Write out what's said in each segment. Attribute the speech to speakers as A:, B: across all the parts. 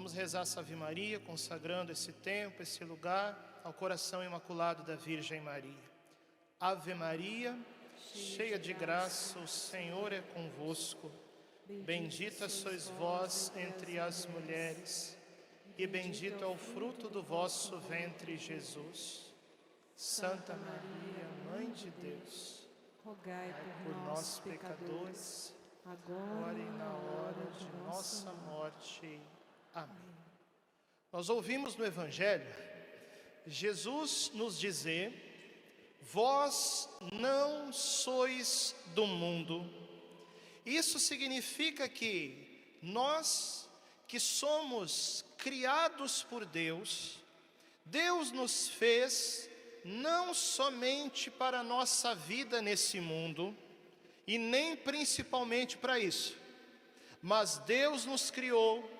A: Vamos rezar essa Ave Maria, consagrando esse tempo, esse lugar, ao coração imaculado da Virgem Maria. Ave Maria, cheia de graça, o Senhor é convosco. Bendita sois vós entre as mulheres, e bendito é o fruto do vosso ventre, Jesus. Santa Maria, Mãe de Deus,
B: rogai
A: por nós pecadores, agora e na hora de nossa morte. Amém. Nós ouvimos no Evangelho Jesus nos dizer: vós não sois do mundo. Isso significa que nós que somos criados por Deus, Deus nos fez não somente para a nossa vida nesse mundo, e nem principalmente para isso, mas Deus nos criou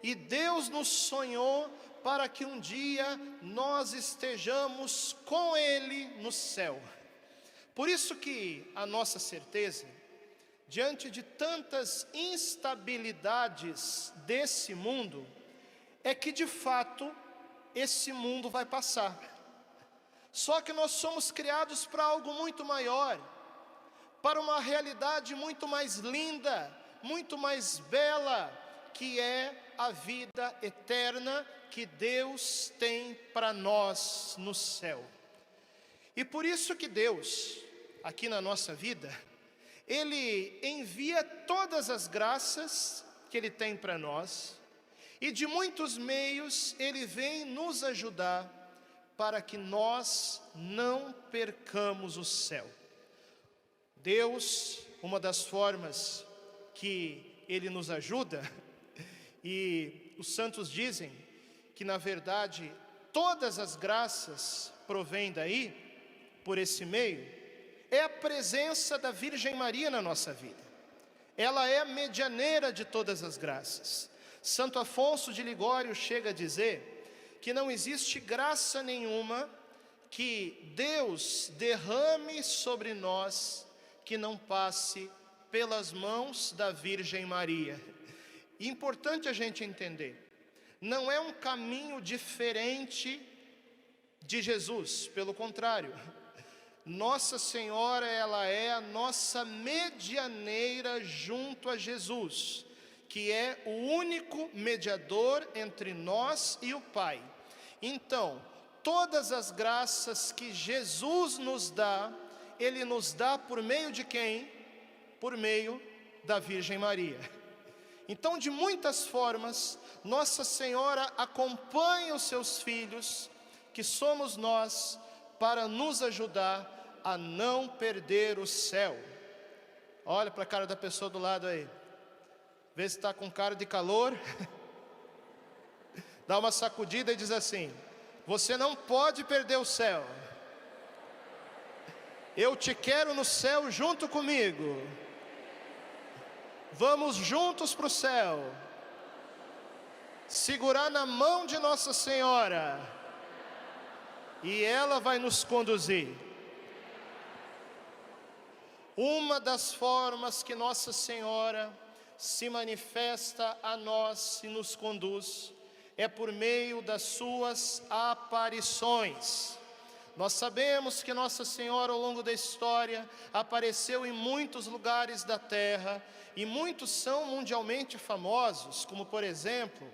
A: e Deus nos sonhou para que um dia nós estejamos com Ele no céu. Por isso que a nossa certeza, diante de tantas instabilidades desse mundo, é que de fato esse mundo vai passar. Só que nós somos criados para algo muito maior, para uma realidade muito mais linda, muito mais bela, que é a vida eterna que Deus tem para nós no céu. E por isso que Deus, aqui na nossa vida, Ele envia todas as graças que Ele tem para nós, e de muitos meios Ele vem nos ajudar para que nós não percamos o céu. Deus, uma das formas que Ele nos ajuda, e os santos dizem que na verdade todas as graças provêm daí, por esse meio, é a presença da Virgem Maria na nossa vida. Ela é a medianeira de todas as graças. Santo Afonso de Ligório chega a dizer que não existe graça nenhuma que Deus derrame sobre nós que não passe pelas mãos da Virgem Maria. E importante a gente entender, não é um caminho diferente de Jesus, pelo contrário, Nossa Senhora, ela é a nossa medianeira junto a Jesus, que é o único mediador entre nós e o Pai. Então, todas as graças que Jesus nos dá, Ele nos dá por meio de quem? Por meio da Virgem Maria. Então, de muitas formas, Nossa Senhora acompanha os seus filhos, que somos nós, para nos ajudar a não perder o céu. Olha para a cara da pessoa do lado aí, vê se está com cara de calor, dá uma sacudida e diz assim: você não pode perder o céu, eu te quero no céu junto comigo. Vamos juntos para o céu, segurar na mão de Nossa Senhora, e ela vai nos conduzir. Uma das formas que Nossa Senhora se manifesta a nós e nos conduz é por meio das suas aparições. Nós sabemos que Nossa Senhora, ao longo da história, apareceu em muitos lugares da terra, e muitos são mundialmente famosos, como por exemplo,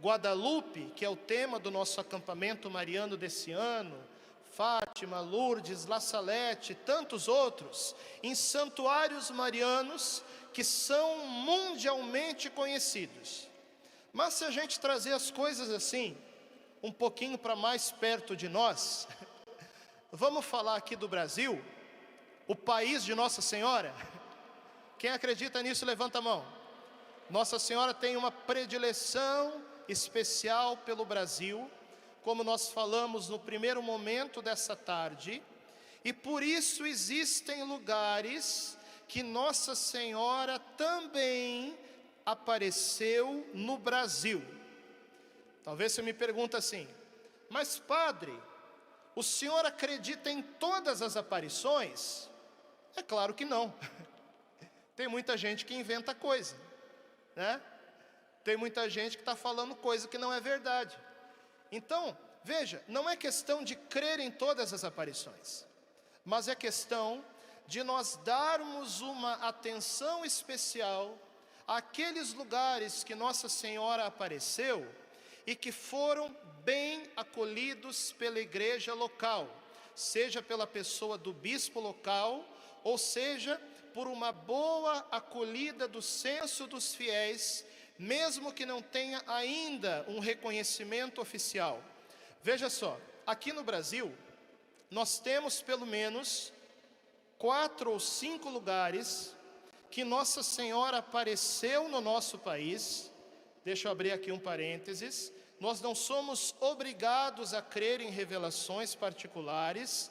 A: Guadalupe, que é o tema do nosso acampamento mariano desse ano, Fátima, Lourdes, La Salette, tantos outros, em santuários marianos que são mundialmente conhecidos. Mas se a gente trazer as coisas assim, um pouquinho para mais perto de nós, vamos falar aqui do Brasil, o país de Nossa Senhora. Quem acredita nisso, levanta a mão. Nossa Senhora tem uma predileção especial pelo Brasil, como nós falamos no primeiro momento dessa tarde, e por isso existem lugares que Nossa Senhora também apareceu no Brasil. Talvez você me pergunte assim: mas padre, o senhor acredita em todas as aparições? É claro que não. Tem muita gente que inventa coisa, né? Tem muita gente que está falando coisa que não é verdade. Então, veja, não é questão de crer em todas as aparições, mas é questão de nós darmos uma atenção especial àqueles lugares que Nossa Senhora apareceu e que foram bem acolhidos pela igreja local, seja pela pessoa do bispo local, ou seja, por uma boa acolhida do censo dos fiéis, mesmo que não tenha ainda um reconhecimento oficial. Veja só, aqui no Brasil, nós temos pelo menos 4 ou 5 lugares que Nossa Senhora apareceu no nosso país. Deixa eu abrir aqui um parênteses. Nós não somos obrigados a crer em revelações particulares,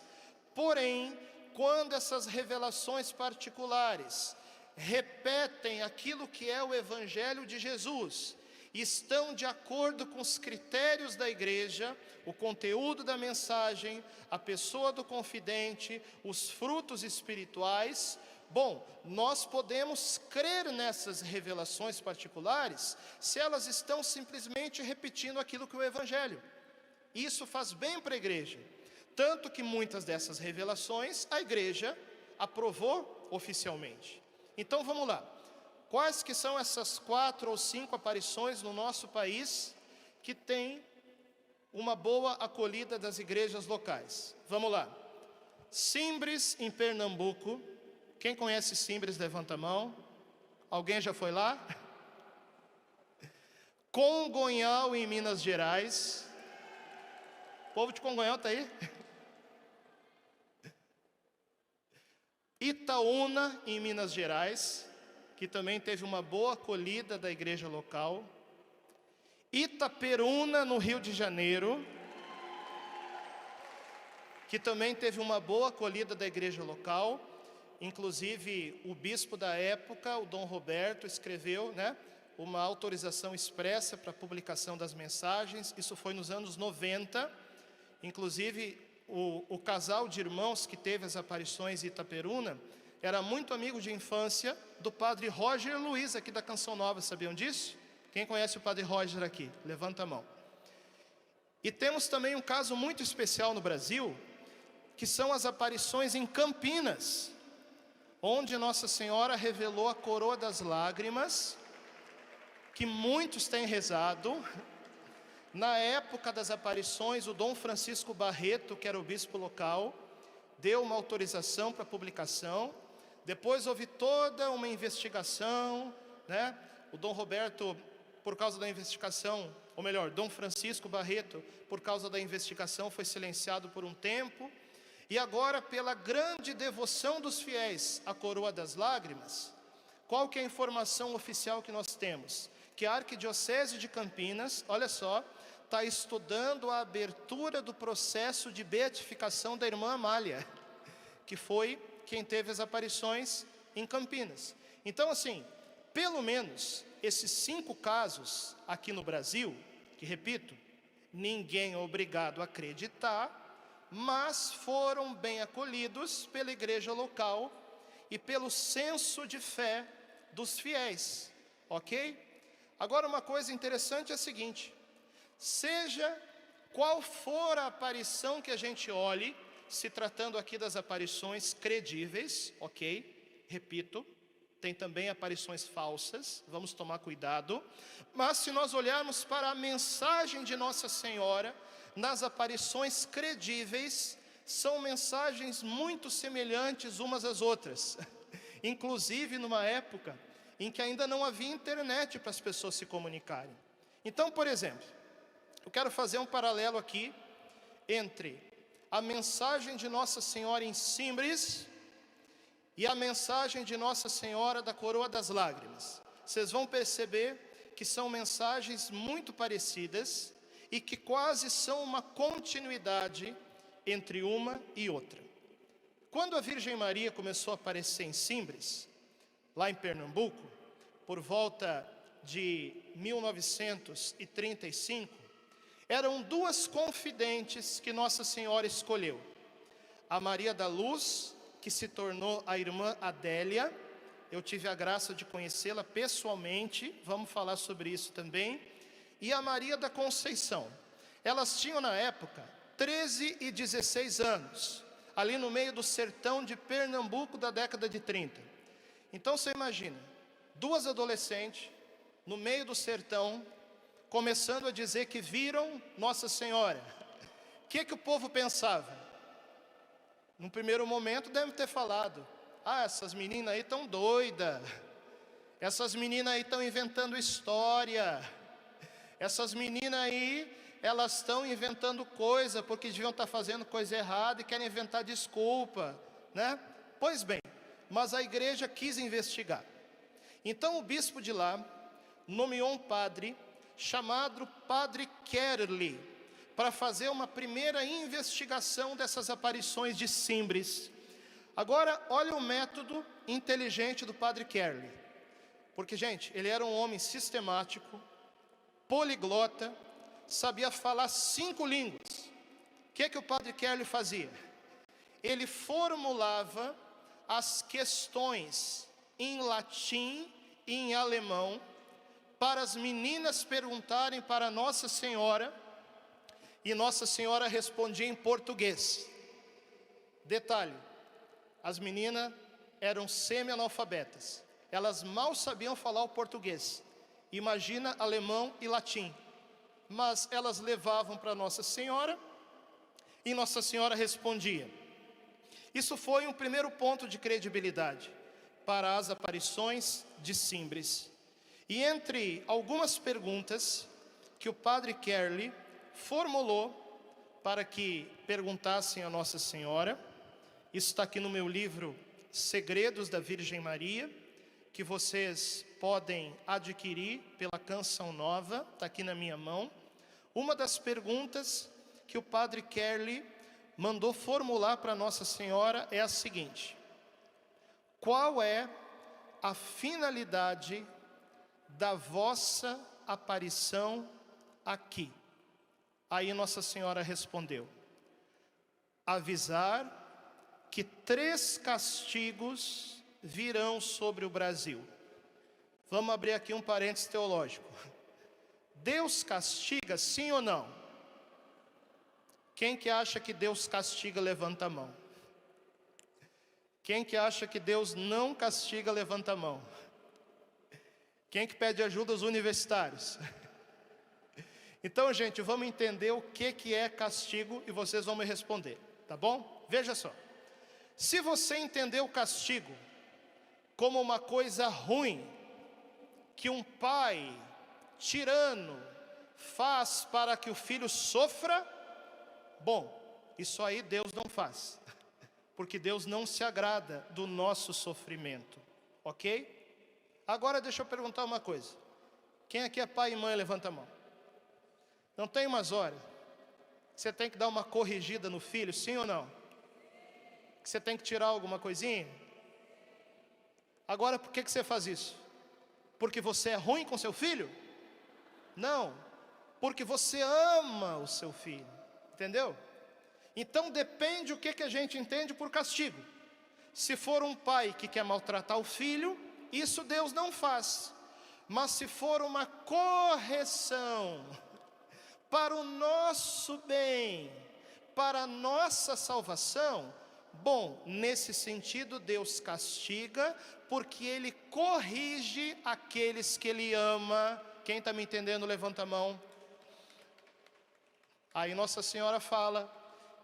A: porém, quando essas revelações particulares repetem aquilo que é o Evangelho de Jesus, estão de acordo com os critérios da igreja, o conteúdo da mensagem, a pessoa do confidente, os frutos espirituais, bom, nós podemos crer nessas revelações particulares se elas estão simplesmente repetindo aquilo que é o Evangelho. Isso faz bem para a igreja, tanto que muitas dessas revelações a igreja aprovou oficialmente. Então vamos lá, quais que são essas 4 ou 5 aparições no nosso país que tem uma boa acolhida das igrejas locais? Vamos lá, Simbres em Pernambuco. Quem conhece Simbres, levanta a mão. Alguém já foi lá? Congonhal em Minas Gerais. O povo de Congonhal está aí? Itaúna em Minas Gerais, que também teve uma boa acolhida da igreja local. Itaperuna no Rio de Janeiro, que também teve uma boa acolhida da igreja local. Inclusive o bispo da época, o Dom Roberto, escreveu, uma autorização expressa para a publicação das mensagens. Isso foi nos anos 90. Inclusive o casal de irmãos que teve as aparições em Itaperuna era muito amigo de infância do padre Roger Luiz, aqui da Canção Nova. Sabiam disso? Quem conhece o padre Roger aqui? Levanta a mão. E temos também um caso muito especial no Brasil, que são as aparições em Campinas, onde Nossa Senhora revelou a coroa das lágrimas, que muitos têm rezado. Na época das aparições, o Dom Francisco Barreto, que era o bispo local, deu uma autorização para publicação. Depois houve toda uma investigação, O Dom Roberto, por causa da investigação, ou melhor, Dom Francisco Barreto, por causa da investigação, foi silenciado por um tempo. E agora, pela grande devoção dos fiéis à coroa das lágrimas, qual que é a informação oficial que nós temos? Que a Arquidiocese de Campinas, olha só, está estudando a abertura do processo de beatificação da irmã Amália, que foi quem teve as aparições em Campinas. Então, assim, pelo menos esses 5 casos aqui no Brasil, que repito, ninguém é obrigado a acreditar, mas foram bem acolhidos pela igreja local e pelo senso de fé dos fiéis, ok? Agora, uma coisa interessante é a seguinte: seja qual for a aparição que a gente olhe, se tratando aqui das aparições credíveis, ok? Repito, tem também aparições falsas, vamos tomar cuidado. Mas se nós olharmos para a mensagem de Nossa Senhora, nas aparições credíveis, são mensagens muito semelhantes umas às outras. Inclusive numa época em que ainda não havia internet para as pessoas se comunicarem. Então, por exemplo, eu quero fazer um paralelo aqui entre a mensagem de Nossa Senhora em Simbres e a mensagem de Nossa Senhora da Coroa das Lágrimas. Vocês vão perceber que são mensagens muito parecidas e que quase são uma continuidade entre uma e outra. Quando a Virgem Maria começou a aparecer em Simbres, lá em Pernambuco, por volta de 1935, eram 2 confidentes que Nossa Senhora escolheu. A Maria da Luz, que se tornou a irmã Adélia, eu tive a graça de conhecê-la pessoalmente, vamos falar sobre isso também, e a Maria da Conceição. Elas tinham na época 13 e 16 anos, ali no meio do sertão de Pernambuco da década de 30. Então você imagina, duas adolescentes no meio do sertão, começando a dizer que viram Nossa Senhora. O que o povo pensava? No primeiro momento deve ter falado: ah, essas meninas aí estão doidas, essas meninas aí estão inventando história, essas meninas aí, elas estão inventando coisa, porque deviam estar fazendo coisa errada e querem inventar desculpa, né? Pois bem, mas a igreja quis investigar. Então o bispo de lá nomeou um padre chamado Padre Kerli para fazer uma primeira investigação dessas aparições de Simbres. Agora, olha o método inteligente do Padre Kerli, porque, gente, ele era um homem sistemático, poliglota, sabia falar 5 línguas. O que o Padre Kerli fazia? Ele formulava as questões em latim e em alemão para as meninas perguntarem para Nossa Senhora, e Nossa Senhora respondia em português. Detalhe, as meninas eram semi-analfabetas, elas mal sabiam falar o português, imagina alemão e latim, mas elas levavam para Nossa Senhora, e Nossa Senhora respondia. Isso foi um primeiro ponto de credibilidade para as aparições de Simbres. E entre algumas perguntas que o Padre Kerli formulou para que perguntassem a Nossa Senhora, isso está aqui no meu livro Segredos da Virgem Maria, que vocês podem adquirir pela Canção Nova, está aqui na minha mão. Uma das perguntas que o Padre Kerli mandou formular para Nossa Senhora é a seguinte: qual é a finalidade da vossa aparição aqui? Aí Nossa Senhora respondeu: avisar que 3 castigos virão sobre o Brasil. Vamos abrir aqui um parênteses teológico. Deus castiga, sim ou não? Quem que acha que Deus castiga, levanta a mão. Quem que acha que Deus não castiga, levanta a mão. Quem que pede ajuda aos universitários? Então, gente, vamos entender o que é castigo e vocês vão me responder, tá bom? Veja só. Se você entender o castigo como uma coisa ruim, que um pai tirano faz para que o filho sofra, bom, isso aí Deus não faz, porque Deus não se agrada do nosso sofrimento, ok? Agora deixa eu perguntar uma coisa. Quem aqui é pai e mãe, levanta a mão. Não tem umas horas que você tem que dar uma corrigida no filho, sim ou não? Que você tem que tirar alguma coisinha? Agora, por que você faz isso? Porque você é ruim com seu filho? Não, porque você ama o seu filho, entendeu? Então depende o que a gente entende por castigo. Se for um pai que quer maltratar o filho, isso Deus não faz. Mas se for uma correção para o nosso bem, para a nossa salvação, bom, nesse sentido Deus castiga, porque Ele corrige aqueles que Ele ama. Quem está me entendendo, levanta a mão. Aí Nossa Senhora fala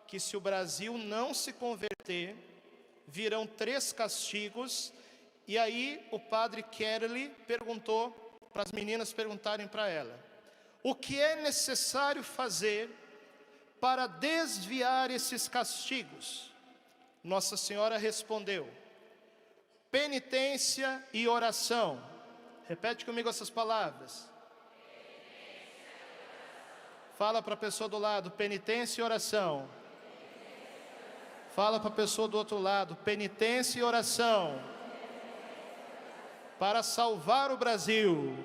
A: que se o Brasil não se converter, virão 3 castigos. E aí o Padre Kerli perguntou, para as meninas perguntarem para ela: o que é necessário fazer para desviar esses castigos? Nossa Senhora respondeu: penitência e oração. Repete comigo essas palavras. Fala para a pessoa do lado: penitência e oração. Fala para a pessoa do outro lado: penitência e oração. Para salvar o Brasil.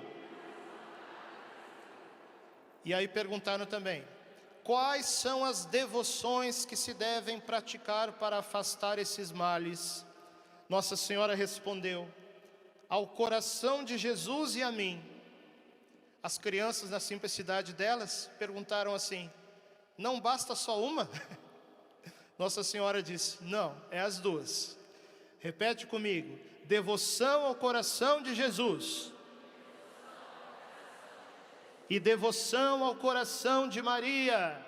A: E aí perguntaram também: quais são as devoções que se devem praticar para afastar esses males? Nossa Senhora respondeu: ao coração de Jesus e a mim. As crianças, na simplicidade delas, perguntaram assim: não basta só uma? Nossa Senhora disse: não, é as duas. Repete comigo: devoção ao coração de Jesus e devoção ao coração de Maria.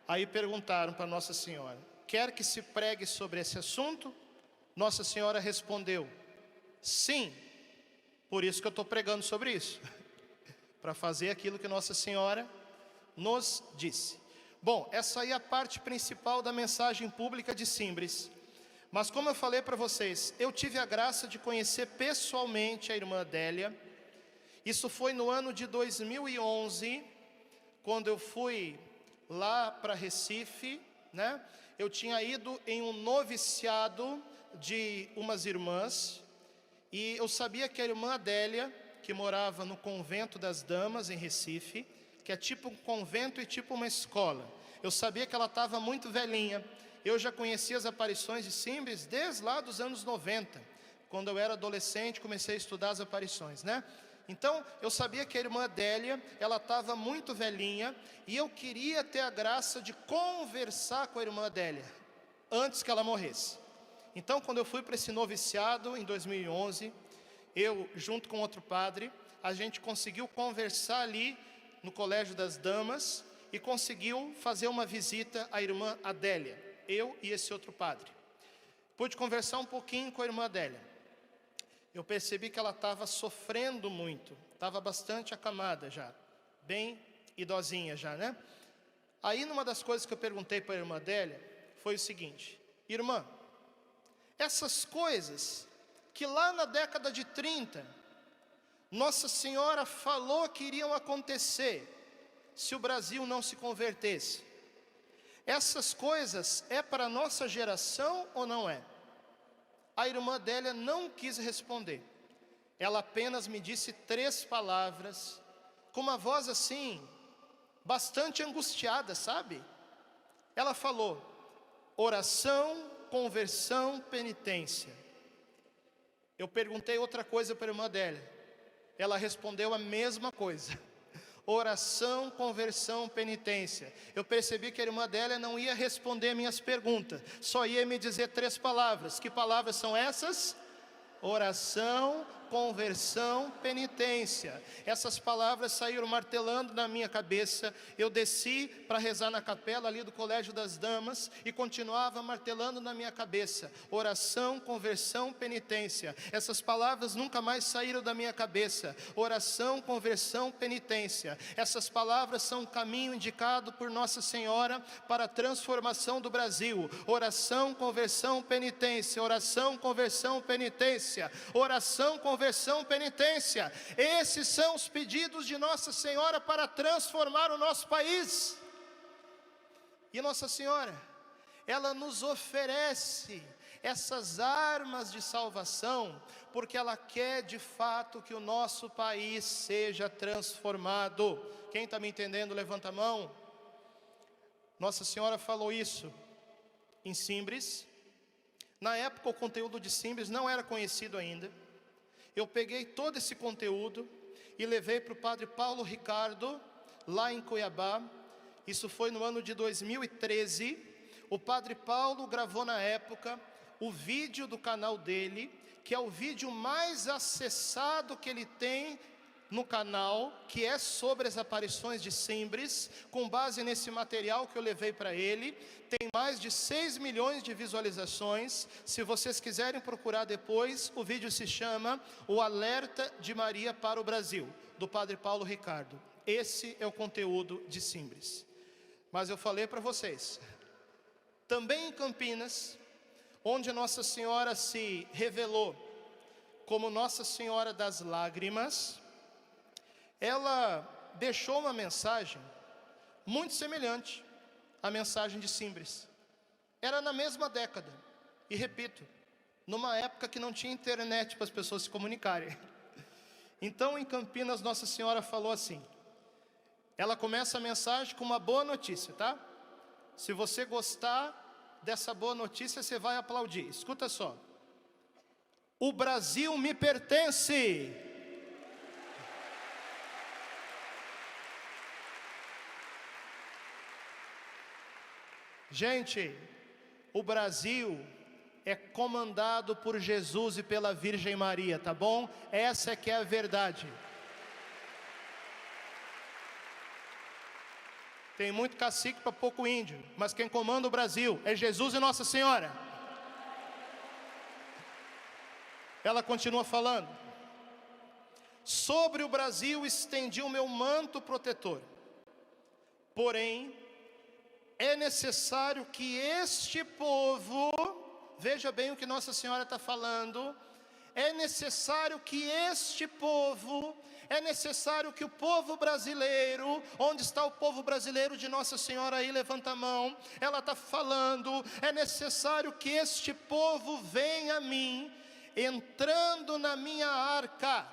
A: Aí perguntaram para Nossa Senhora: quer que se pregue sobre esse assunto? Nossa Senhora respondeu: sim, por isso que eu estou pregando sobre isso, para fazer aquilo que Nossa Senhora nos disse. Bom, essa aí é a parte principal da mensagem pública de Simbres. Mas como eu falei para vocês, eu tive a graça de conhecer pessoalmente a irmã Adélia. Isso foi no ano de 2011, quando eu fui lá para Recife, né? Eu tinha ido em um noviciado de umas irmãs, e eu sabia que a irmã Adélia, que morava no Convento das Damas, em Recife, que é tipo um convento e tipo uma escola, eu sabia que ela estava muito velhinha. Eu já conhecia as aparições de Simbres desde lá dos anos 90, quando eu era adolescente, comecei a estudar as aparições, né? Então, eu sabia que a irmã Adélia, ela estava muito velhinha, e eu queria ter a graça de conversar com a irmã Adélia, antes que ela morresse. Então, quando eu fui para esse noviciado, em 2011, eu, junto com outro padre, a gente conseguiu conversar ali no Colégio das Damas, e conseguiu fazer uma visita à irmã Adélia, eu e esse outro padre. Pude conversar um pouquinho com a irmã Adélia. Eu percebi que ela estava sofrendo muito, estava bastante acamada já, bem idosinha já, né? Aí, numa das coisas que eu perguntei para a irmã Adélia, foi o seguinte: irmã, essas coisas que lá na década de 30, Nossa Senhora falou que iriam acontecer se o Brasil não se convertesse, essas coisas é para a nossa geração ou não é? A irmã Adélia não quis responder. Ela apenas me disse 3 palavras, com uma voz assim, bastante angustiada, sabe? Ela falou: oração, conversão, penitência. Eu perguntei outra coisa para a irmã Adélia. Ela respondeu a mesma coisa: oração, conversão, penitência. Eu percebi que a irmã Adélia não ia responder minhas perguntas, só ia me dizer 3 palavras. Que palavras são essas? Oração, conversão, penitência. Essas palavras saíram martelando na minha cabeça. Eu desci para rezar na capela ali do Colégio das Damas e continuava martelando na minha cabeça: oração, conversão, penitência. Essas palavras nunca mais saíram da minha cabeça: oração, conversão, penitência. Essas palavras são um caminho indicado por Nossa Senhora para a transformação do Brasil. Oração, conversão, penitência. Oração, conversão, penitência. Oração, conversão, penitência. Esses são os pedidos de Nossa Senhora para transformar o nosso país. E Nossa Senhora, ela nos oferece essas armas de salvação, porque ela quer de fato que o nosso país seja transformado. Quem está me entendendo, levanta a mão. Nossa Senhora falou isso em Simbres. Na época o conteúdo de Simbres não era conhecido ainda. Eu peguei todo esse conteúdo e levei para o Padre Paulo Ricardo, lá em Cuiabá. Isso foi no ano de 2013. O Padre Paulo gravou na época o vídeo do canal dele, que é o vídeo mais acessado que ele tem no canal, que é sobre as aparições de Simbres. Com base nesse material que eu levei para ele, tem mais de 6 milhões de visualizações. Se vocês quiserem procurar depois, o vídeo se chama O Alerta de Maria para o Brasil, do Padre Paulo Ricardo. Esse é o conteúdo de Simbres. Mas eu falei para vocês, também em Campinas, onde Nossa Senhora se revelou como Nossa Senhora das Lágrimas, ela deixou uma mensagem muito semelhante à mensagem de Simbres. Era na mesma década, e repito, numa época que não tinha internet para as pessoas se comunicarem. Então, em Campinas, Nossa Senhora falou assim. Ela começa a mensagem com uma boa notícia, tá? Se você gostar dessa boa notícia, você vai aplaudir. Escuta só. O Brasil me pertence. Gente, o Brasil é comandado por Jesus e pela Virgem Maria, tá bom? Essa é que é a verdade. Tem muito cacique para pouco índio, mas quem comanda o Brasil é Jesus e Nossa Senhora. Ela continua falando: sobre o Brasil estendi o meu manto protetor, porém é necessário que este povo, veja bem o que Nossa Senhora está falando, é necessário que este povo, é necessário que o povo brasileiro, onde está o povo brasileiro de Nossa Senhora aí, levanta a mão, ela está falando, é necessário que este povo venha a mim, entrando na minha arca.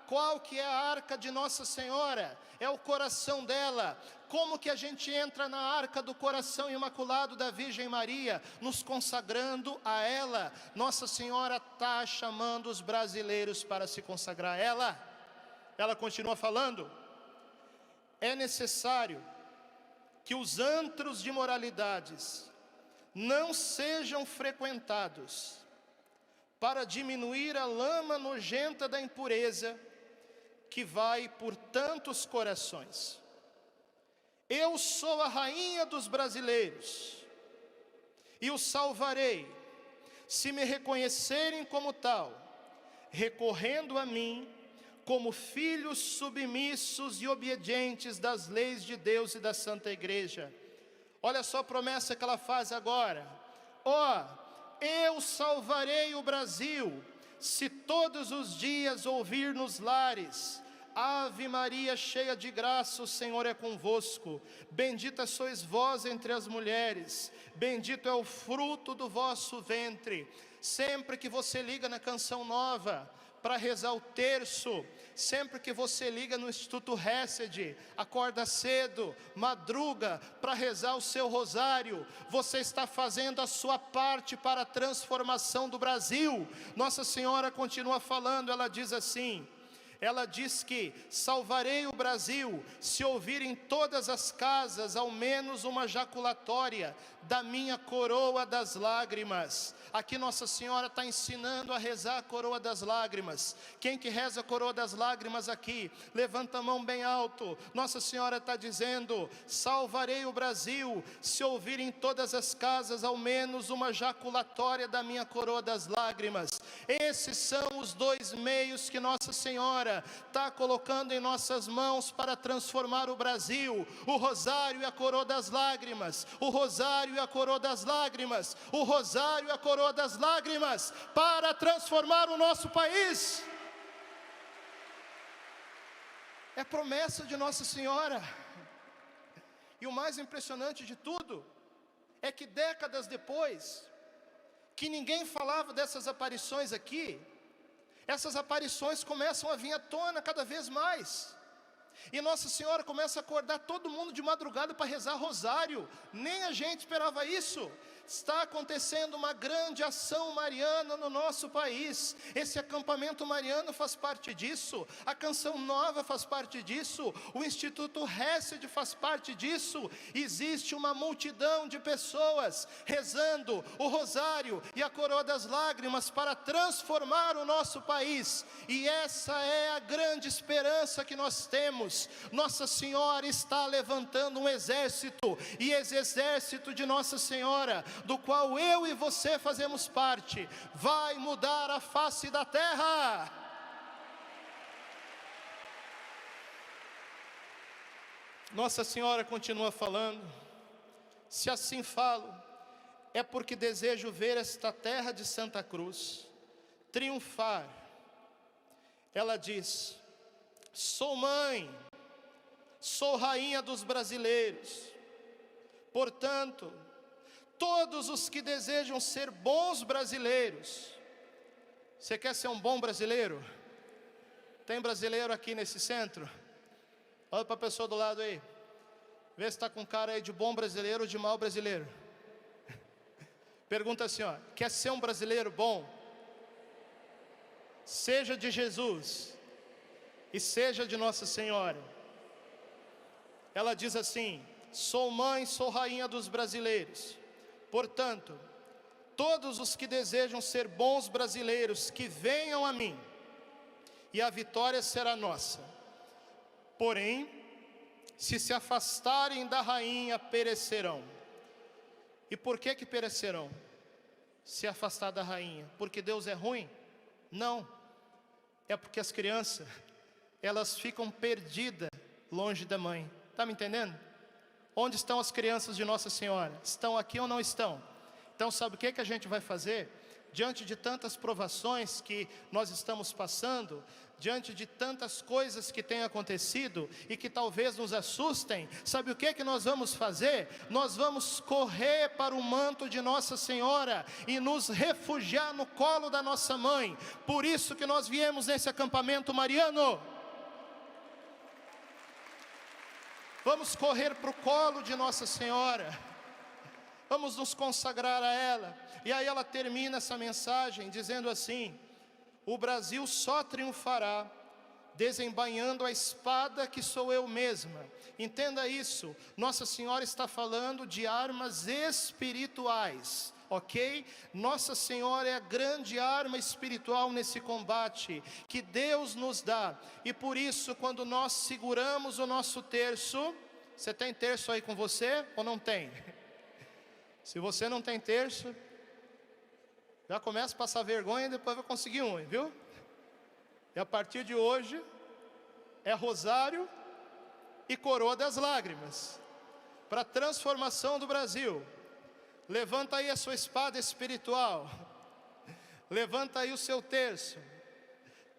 A: Qual que é a arca de Nossa Senhora? É o coração dela. Como que a gente entra na arca do coração imaculado da Virgem Maria? Nos consagrando a ela. Nossa Senhora está chamando os brasileiros para se consagrar a ela. Ela continua falando: é necessário que os antros de moralidades não sejam frequentados, para diminuir a lama nojenta da impureza que vai por tantos corações. Eu sou a rainha dos brasileiros e os salvarei, se me reconhecerem como tal, recorrendo a mim como filhos submissos e obedientes das leis de Deus e da Santa Igreja. Olha só a promessa que ela faz agora: eu salvarei o Brasil, se todos os dias ouvir nos lares: Ave Maria, cheia de graça, o Senhor é convosco. Bendita sois vós entre as mulheres, bendito é o fruto do vosso ventre. Sempre que você liga na Canção Nova para rezar o terço, sempre que você liga no Instituto Hesed, acorda cedo, madruga para rezar o seu rosário, você está fazendo a sua parte para a transformação do Brasil. Nossa Senhora continua falando, ela diz assim: ela diz que salvarei o Brasil se ouvir em todas as casas ao menos uma jaculatória da minha coroa das lágrimas. Aqui Nossa Senhora está ensinando a rezar a coroa das lágrimas. Quem que reza a coroa das lágrimas aqui? Levanta a mão bem alto. Nossa Senhora está dizendo: salvarei o Brasil se ouvir em todas as casas ao menos uma jaculatória da minha coroa das lágrimas. Esses são os dois meios que Nossa Senhora está colocando em nossas mãos para transformar o Brasil: o rosário e a coroa das lágrimas, o rosário e a coroa das lágrimas, o rosário e a coroa das lágrimas, para transformar o nosso país. É promessa de Nossa Senhora. E o mais impressionante de tudo é que décadas depois, que ninguém falava dessas aparições aqui, essas aparições começam a vir à tona cada vez mais. E Nossa Senhora começa a acordar todo mundo de madrugada para rezar rosário. Nem a gente esperava isso. Está acontecendo uma grande ação mariana no nosso país. Esse acampamento mariano faz parte disso. A Canção Nova faz parte disso. O Instituto Hesed faz parte disso. Existe uma multidão de pessoas rezando o rosário e a coroa das lágrimas para transformar o nosso país. E essa é a grande esperança que nós temos. Nossa Senhora está levantando um exército, e esse exército de Nossa Senhora, do qual eu e você fazemos parte, vai mudar a face da terra. Nossa Senhora continua falando: se assim falo, é porque desejo ver esta terra de Santa Cruz triunfar. Ela diz: sou mãe, sou rainha dos brasileiros, portanto, todos os que desejam ser bons brasileiros. Você quer ser um bom brasileiro? Tem brasileiro aqui nesse centro? Olha para a pessoa do lado aí, vê se está com cara aí de bom brasileiro ou de mau brasileiro. Pergunta assim, quer ser um brasileiro bom? seja de Jesus e seja de Nossa Senhora. Ela diz assim: sou mãe, sou rainha dos brasileiros. Portanto, todos os que desejam ser bons brasileiros, que venham a mim, e a vitória será nossa. Porém, se afastarem da rainha, perecerão. E por que perecerão? Se afastar da rainha, porque Deus é ruim? Não, é porque as crianças, elas ficam perdidas longe da mãe. Está me entendendo? Onde estão as crianças de Nossa Senhora? Estão aqui ou não estão? Então sabe o que a gente vai fazer? Diante de tantas provações que nós estamos passando, diante de tantas coisas que têm acontecido e que talvez nos assustem, sabe o que nós vamos fazer? Nós vamos correr para o manto de Nossa Senhora e nos refugiar no colo da nossa mãe. Por isso que nós viemos nesse acampamento mariano. Vamos correr para o colo de Nossa Senhora, vamos nos consagrar a ela. E aí ela termina essa mensagem dizendo assim: o Brasil só triunfará desembainhando a espada que sou eu mesma. Entenda isso, Nossa Senhora está falando de armas espirituais, ok? Nossa Senhora é a grande arma espiritual nesse combate que Deus nos dá. E por isso, quando nós seguramos o nosso terço, você tem terço aí com você ou não tem? Se você não tem terço, já começa a passar vergonha e depois vai conseguir um, viu? E a partir de hoje é rosário e coroa das lágrimas para a transformação do Brasil. Levanta aí a sua espada espiritual, levanta aí o seu terço,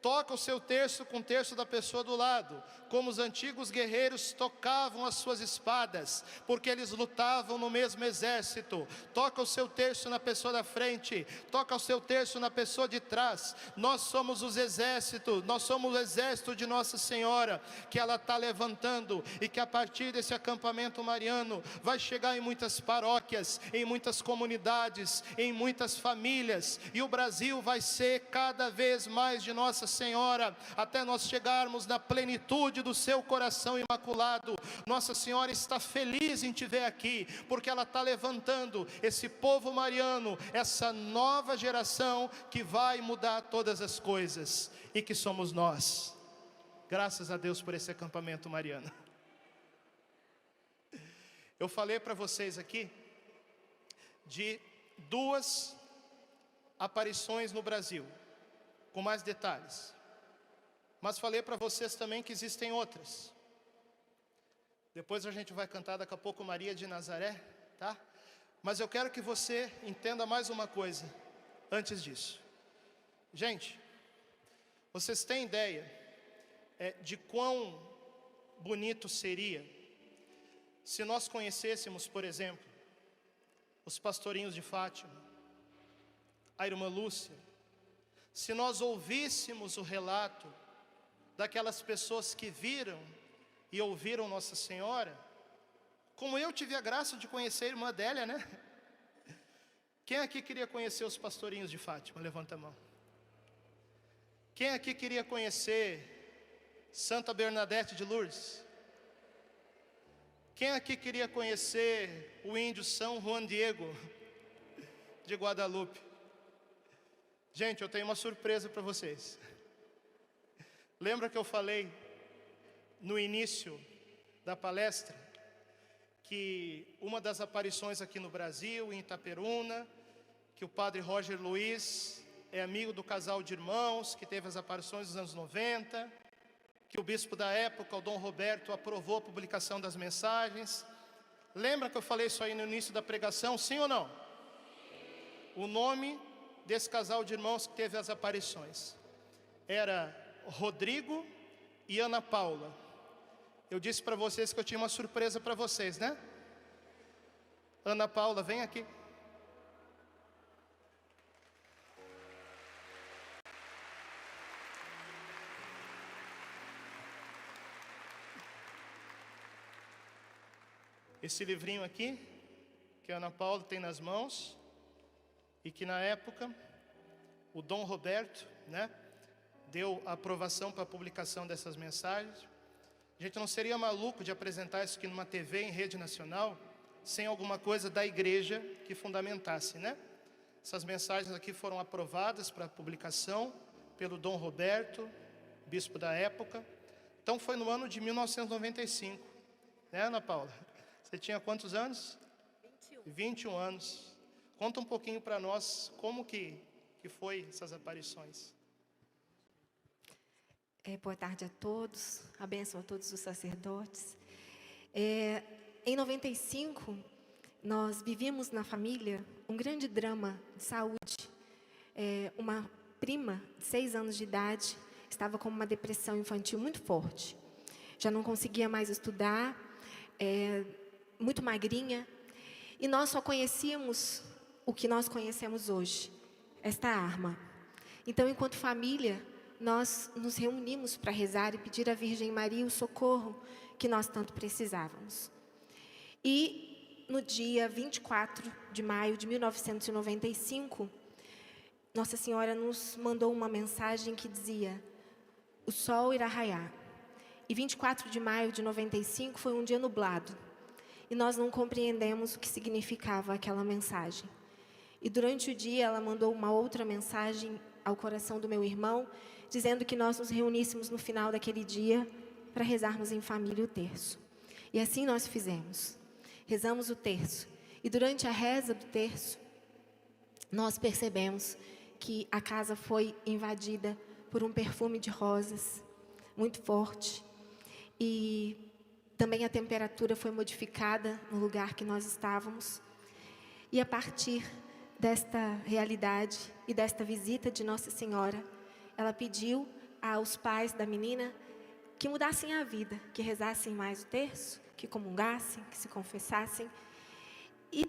A: toca o seu terço com o terço da pessoa do lado, como os antigos guerreiros tocavam as suas espadas, porque eles lutavam no mesmo exército. Toca o seu terço na pessoa da frente, toca o seu terço na pessoa de trás. Nós somos os exércitos, nós somos o exército de Nossa Senhora, que ela está levantando, e que a partir desse acampamento mariano, vai chegar em muitas paróquias, em muitas comunidades, em muitas famílias, e o Brasil vai ser cada vez mais de Nossa Senhora, até nós chegarmos na plenitude do seu coração imaculado. Nossa Senhora está feliz em te ver aqui, porque ela está levantando esse povo mariano, essa nova geração que vai mudar todas as coisas, e que somos nós. Graças a Deus por esse acampamento mariano. Eu falei para vocês aqui de 2 aparições no Brasil, com mais detalhes, mas falei para vocês também que existem outras. Depois a gente vai cantar daqui a pouco Maria de Nazaré, tá? Mas eu quero que você entenda mais uma coisa antes disso. Gente, vocês têm ideia de quão bonito seria se nós conhecêssemos, por exemplo, os pastorinhos de Fátima, a irmã Lúcia, se nós ouvíssemos o relato daquelas pessoas que viram e ouviram Nossa Senhora, como eu tive a graça de conhecer a irmã Adélia, né? Quem aqui queria conhecer os pastorinhos de Fátima? Levanta a mão. Quem aqui queria conhecer Santa Bernadette de Lourdes? Quem aqui queria conhecer o índio São Juan Diego de Guadalupe? Gente, eu tenho uma surpresa para vocês. Lembra que eu falei no início da palestra que uma das aparições aqui no Brasil, em Itaperuna, que o padre Roger Luiz é amigo do casal de irmãos que teve as aparições dos anos 90, que o bispo da época, o Dom Roberto, aprovou a publicação das mensagens. Lembra que eu falei isso aí no início da pregação, sim ou não? O nome desse casal de irmãos que teve as aparições era Rodrigo e Ana Paula. Eu disse para vocês que eu tinha uma surpresa para vocês, né? Ana Paula, vem aqui. Esse livrinho aqui, que a Ana Paula tem nas mãos, e que na época, o Dom Roberto, né, deu a aprovação para a publicação dessas mensagens. A gente não seria maluco de apresentar isso aqui numa TV em rede nacional, sem alguma coisa da igreja que fundamentasse, né? Essas mensagens aqui foram aprovadas para publicação pelo Dom Roberto, bispo da época. Então foi no ano de 1995, né, Ana Paula? Você tinha quantos anos? 21 anos. Conta um pouquinho para nós como que foi essas aparições.
B: Boa tarde a todos, a bênção a todos os sacerdotes. Em 95, nós vivíamos na família um grande drama de saúde. Uma prima de 6 anos de idade estava com uma depressão infantil muito forte. Já não conseguia mais estudar, muito magrinha. E nós só conhecíamos o que nós conhecemos hoje, esta arma. Então, enquanto família, nós nos reunimos para rezar e pedir à Virgem Maria o socorro que nós tanto precisávamos. E no dia 24 de maio de 1995, Nossa Senhora nos mandou uma mensagem que dizia: o sol irá raiar. E 24 de maio de 95 foi um dia nublado. E nós não compreendemos o que significava aquela mensagem. E durante o dia ela mandou uma outra mensagem ao coração do meu irmão, dizendo que nós nos reuníssemos no final daquele dia para rezarmos em família o terço. E assim nós fizemos. Rezamos o terço. E durante a reza do terço, nós percebemos que a casa foi invadida por um perfume de rosas muito forte. E também a temperatura foi modificada no lugar que nós estávamos. E a partir desta realidade e desta visita de Nossa Senhora, ela pediu aos pais da menina que mudassem a vida, que rezassem mais o terço, que comungassem, que se confessassem. E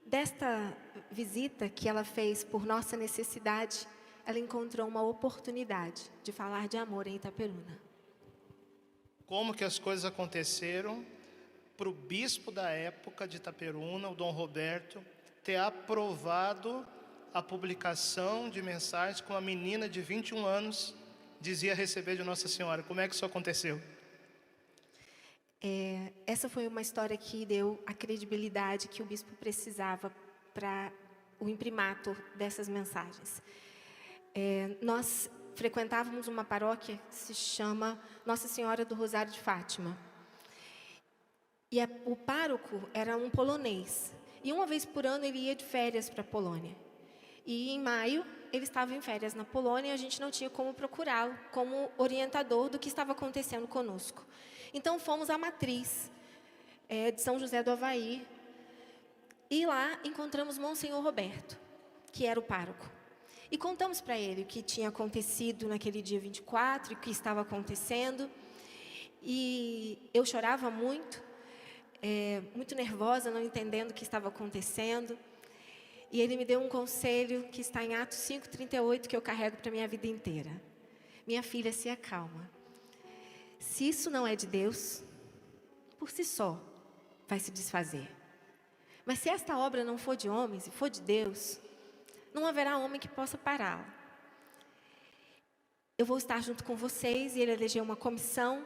B: desta visita que ela fez por nossa necessidade, ela encontrou uma oportunidade de falar de amor em Itaperuna.
A: Como que as coisas aconteceram para o bispo da época de Itaperuna, o Dom Roberto, ter aprovado a publicação de mensagens com a menina de 21 anos dizia receber de Nossa Senhora. Como é que isso aconteceu?
B: Essa foi uma história que deu a credibilidade que o bispo precisava para o imprimato dessas mensagens. Nós frequentávamos uma paróquia que se chama Nossa Senhora do Rosário de Fátima. E o pároco era um polonês. E uma vez por ano ele ia de férias para a Polônia. E em maio ele estava em férias na Polônia e a gente não tinha como procurá-lo como orientador do que estava acontecendo conosco. Então fomos à matriz de São José do Havaí. E lá encontramos Monsenhor Roberto, que era o pároco. E contamos para ele o que tinha acontecido naquele dia 24, e o que estava acontecendo. E eu chorava muito, muito nervosa, não entendendo o que estava acontecendo. E ele me deu um conselho que está em Atos 5:38, que eu carrego para a minha vida inteira. Minha filha, se acalma. Se isso não é de Deus, por si só, vai se desfazer. Mas se esta obra não for de homens e for de Deus, não haverá homem que possa pará-la. Eu vou estar junto com vocês, e ele elegeu uma comissão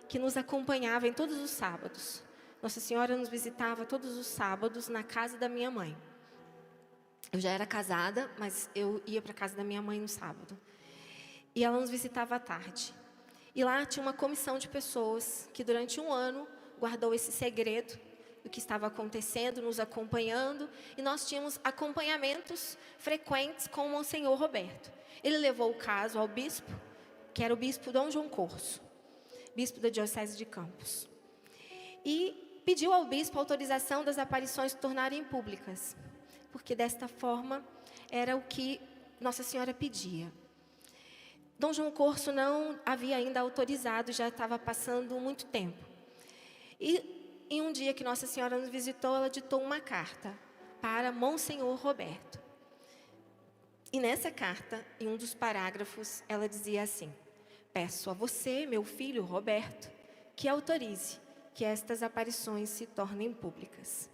B: que nos acompanhava em todos os sábados. Nossa Senhora nos visitava todos os sábados na casa da minha mãe. Eu já era casada, mas eu ia para a casa da minha mãe no sábado. E ela nos visitava à tarde. E lá tinha uma comissão de pessoas que durante um ano guardou esse segredo do que estava acontecendo, nos acompanhando. E nós tínhamos acompanhamentos frequentes com o Monsenhor Roberto. Ele levou o caso ao bispo, que era o bispo Dom João Corso, bispo da Diocese de Campos. E pediu ao bispo a autorização das aparições se tornarem públicas, porque desta forma era o que Nossa Senhora pedia. Dom João Corso não havia ainda autorizado, já estava passando muito tempo. E em um dia que Nossa Senhora nos visitou, ela ditou uma carta para Monsenhor Roberto. E nessa carta, em um dos parágrafos, ela dizia assim: peço a você, meu filho Roberto, que autorize que estas aparições se tornem públicas.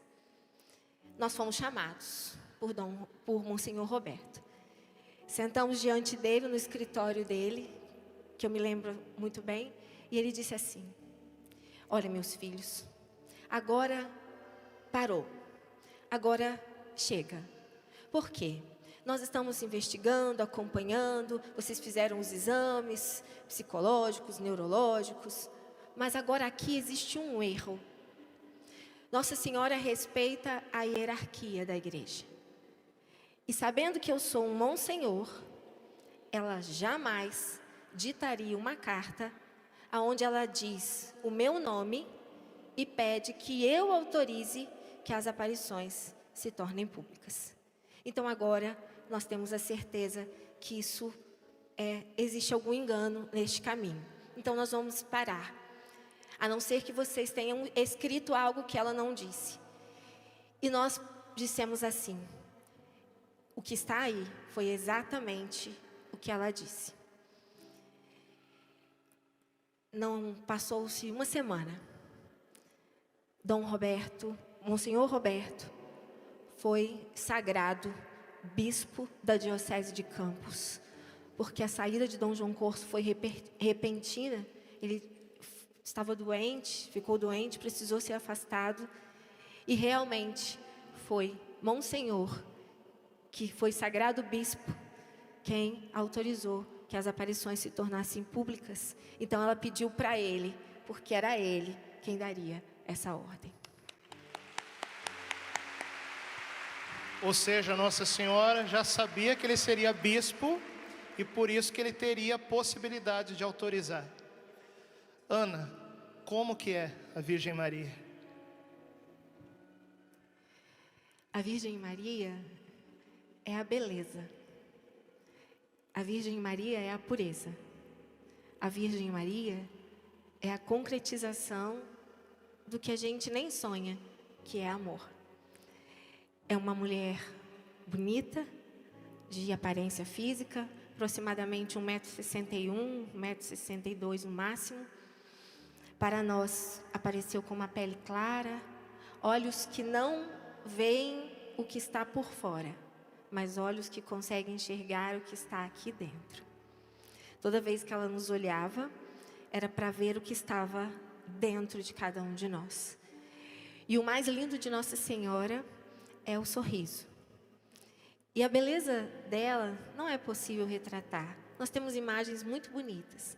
B: Nós fomos chamados por Monsenhor Roberto. Sentamos diante dele, no escritório dele, que eu me lembro muito bem, e ele disse assim: olha, meus filhos, agora parou, agora chega. Por quê? Nós estamos investigando, acompanhando, vocês fizeram os exames psicológicos, neurológicos, mas agora aqui existe um erro. Nossa Senhora respeita a hierarquia da igreja. E sabendo que eu sou um monsenhor, ela jamais ditaria uma carta onde ela diz o meu nome e pede que eu autorize que as aparições se tornem públicas. Então agora nós temos a certeza que existe algum engano neste caminho. Então nós vamos parar, a não ser que vocês tenham escrito algo que ela não disse. E nós dissemos assim: o que está aí foi exatamente o que ela disse. Não passou-se uma semana, Monsenhor Roberto, foi sagrado bispo da Diocese de Campos, porque a saída de Dom João Corso foi repentina. Ele estava doente, ficou doente, precisou ser afastado, e realmente foi Monsenhor, que foi sagrado bispo, quem autorizou que as aparições se tornassem públicas. Então ela pediu para ele, porque era ele quem daria essa ordem.
A: Ou seja, Nossa Senhora já sabia que ele seria bispo e por isso que ele teria a possibilidade de autorizar. Ana, como que é a Virgem Maria?
B: A Virgem Maria é a beleza. A Virgem Maria é a pureza. A Virgem Maria é a concretização do que a gente nem sonha, que é amor. É uma mulher bonita, de aparência física, aproximadamente 1,61 m, 1,62 m no máximo. Para nós, apareceu com uma pele clara, olhos que não veem o que está por fora, mas olhos que conseguem enxergar o que está aqui dentro. Toda vez que ela nos olhava, era para ver o que estava dentro de cada um de nós. E o mais lindo de Nossa Senhora é o sorriso. E a beleza dela não é possível retratar. Nós temos imagens muito bonitas,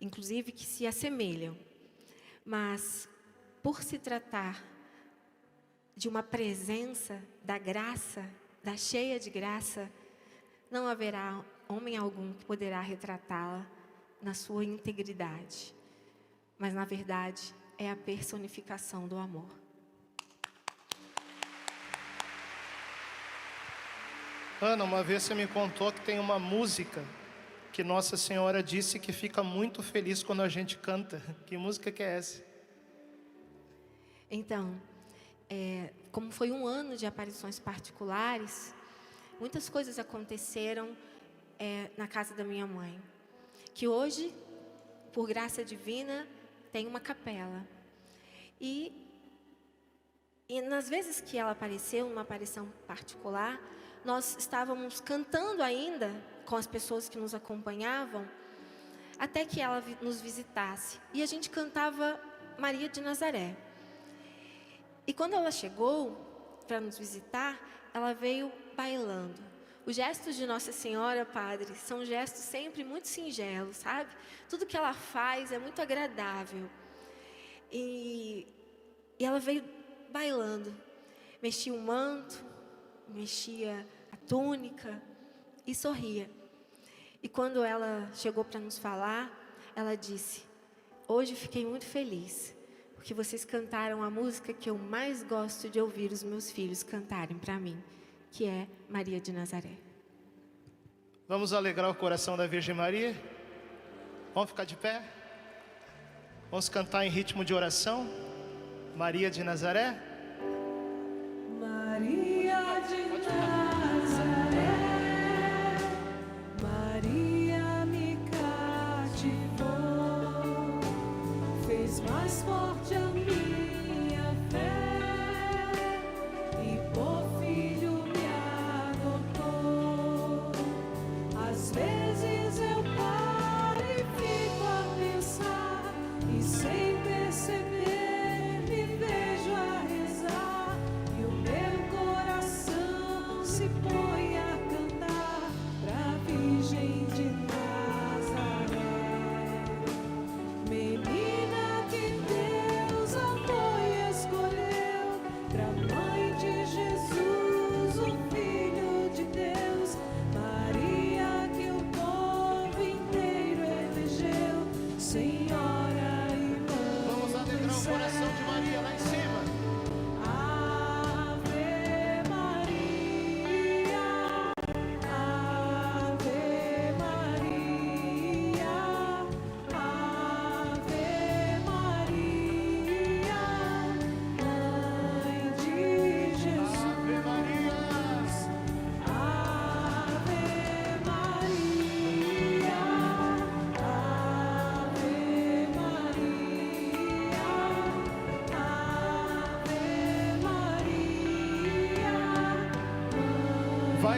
B: inclusive que se assemelham. Mas, por se tratar de uma presença da graça, da cheia de graça, não haverá homem algum que poderá retratá-la na sua integridade. Mas, na verdade, é a personificação do amor.
A: Ana, uma vez você me contou que tem uma música que Nossa Senhora disse que fica muito feliz quando a gente canta. Que música que é essa?
B: Então, como foi um ano de aparições particulares, muitas coisas aconteceram na casa da minha mãe, que hoje, por graça divina, tem uma capela. E nas vezes que ela apareceu, numa aparição particular, nós estávamos cantando ainda com as pessoas que nos acompanhavam, até que ela nos visitasse. E a gente cantava Maria de Nazaré. E quando ela chegou para nos visitar, ela veio bailando. Os gestos de Nossa Senhora, Padre, são gestos sempre muito singelos, sabe? Tudo que ela faz é muito agradável. E ela veio bailando. Mexia o manto, mexia a túnica e sorria. E quando ela chegou para nos falar, ela disse: hoje fiquei muito feliz, porque vocês cantaram a música que eu mais gosto de ouvir os meus filhos cantarem para mim, que é Maria de Nazaré.
A: Vamos alegrar o coração da Virgem Maria? Vamos ficar de pé? Vamos cantar em ritmo de oração? Maria de Nazaré?
C: Maria de Nazaré, Maria me cativou, fez mais forte a minha fé e por filho me adotou.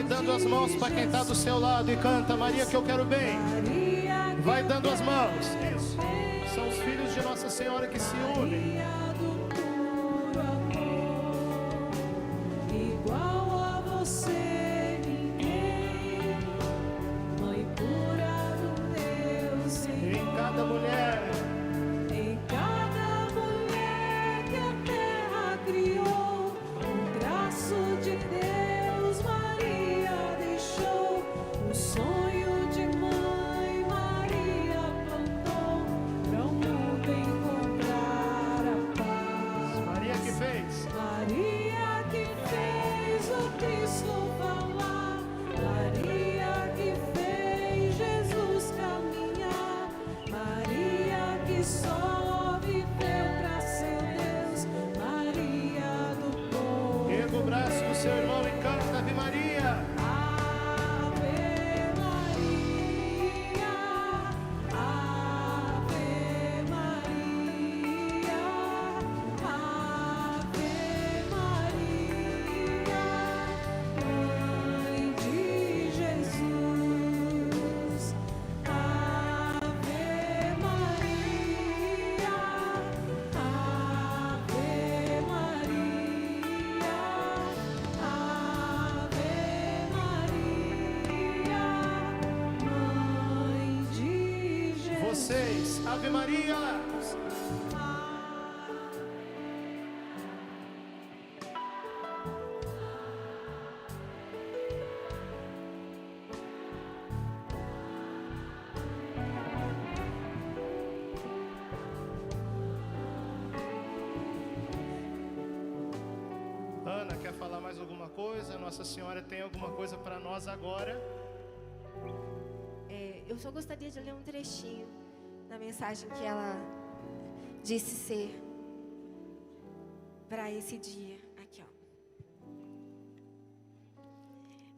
A: Vai dando as mãos para quem está do seu lado e canta: Maria que eu quero bem.
C: Maria que
A: Vai dando as mãos. Isso. São os filhos de Nossa Senhora que se unem.
C: Maria do puro amor, igual a você ninguém, Mãe pura do Deus Senhor.
A: Em cada mulher,
C: Em cada mulher que a terra criou, um traço de Deus Maria deixou. O sonho de mãe Maria plantou, para o mundo encontrar a paz.
A: Maria que fez.
C: Maria que fez o Cristo falar, Maria que fez Jesus caminhar, Maria que só viveu para ser Deus, Maria do povo.
A: Erga o braço do seu irmão e canta: Ave Maria.
C: Ave Maria, Ave Maria, Ave Maria, Mãe de Jesus. Ave Maria, Ave Maria, Ave Maria, Mãe de Jesus.
A: Vocês, Ave Maria. Ana, quer falar mais alguma coisa? Nossa Senhora tem alguma coisa para nós agora?
B: Eu só gostaria de ler um trechinho da mensagem que ela disse ser para esse dia. Aqui, ó.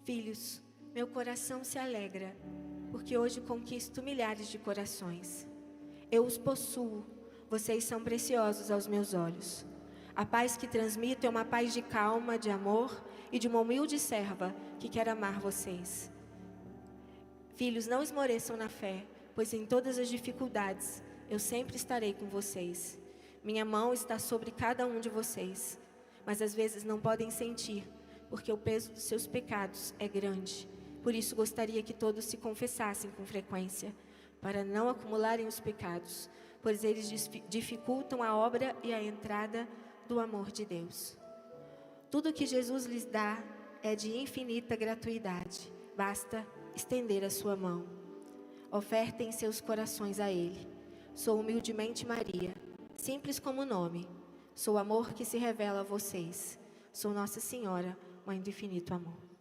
B: Filhos, meu coração se alegra, porque hoje conquisto milhares de corações. Eu os possuo, vocês são preciosos aos meus olhos. A paz que transmito é uma paz de calma, de amor e de uma humilde serva que quer amar vocês. Filhos, não esmoreçam na fé, pois em todas as dificuldades eu sempre estarei com vocês. Minha mão está sobre cada um de vocês, mas às vezes não podem sentir, porque o peso dos seus pecados é grande. Por isso gostaria que todos se confessassem com frequência, para não acumularem os pecados, pois eles dificultam a obra e a entrada do amor de Deus. Tudo que Jesus lhes dá é de infinita gratuidade. Basta estender a sua mão. Ofertem seus corações a Ele. Sou humildemente Maria, simples como o nome. Sou o amor que se revela a vocês. Sou Nossa Senhora, Mãe do infinito amor.